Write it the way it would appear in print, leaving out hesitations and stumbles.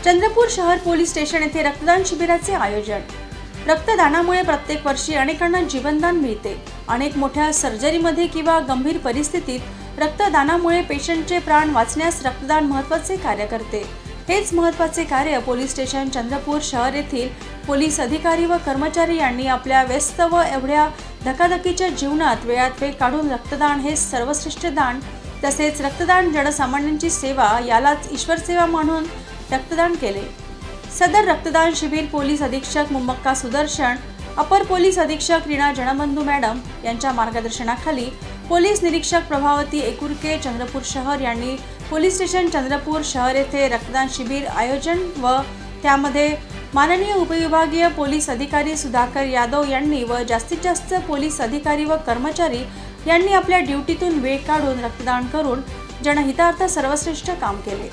चंद्रपूर शहर police station येथे रक्तदान शिबिराचे आयोजन। रक्तदानामुळे प्रत्येक वर्षी अनेकांना जीवनदान मिळते। अनेक मोठ्या सर्जरीमध्ये किंवा गंभीर परिस्थितीत रक्तदानामुळे पेशंटचे प्राण वाचण्यास रक्तदान महत्त्वाचे कार्य करते। हेच महत्त्वाचे कार्य पोलीस स्टेशन चंद्रपूर शहर येथील पोलीस अधिकारी व कर्मचारी यांनी आपल्या व्यस्त व एवढ्या धकाधकीच्या जीवनात वेळात वेळ काढून रक्तदान हे सर्वश्रेष्ठ दान तसेच रक्तदान जनसामान्यांची सेवा यालाच ईश्वर सेवा मानून रक्तदान केले। सदर रक्तदान शिबिर पोलीस अधीक्षक मुम्मक्का सुदर्शन, अपर पोलीस अधीक्षक रीना जनबंधू मॅडम यांच्या मार्गदर्शनाखाली पोलीस निरीक्षक प्रभावती एकुरके चंद्रपूर शहर यांनी पोलीस स्टेशन चंद्रपूर शहर येथे रक्तदान शिबिर आयोजन व त्यामध्ये माननीय उपविभागीय पोलीस अधिकारी सुधाकर यादव यांनी व जास्तीत जास्त पोलीस अधिकारी व कर्मचारी यांनी आपल्या ड्युटीतून वेळ काढून रक्तदान करून जनहितार्थ सर्वश्रेष्ठ काम केले।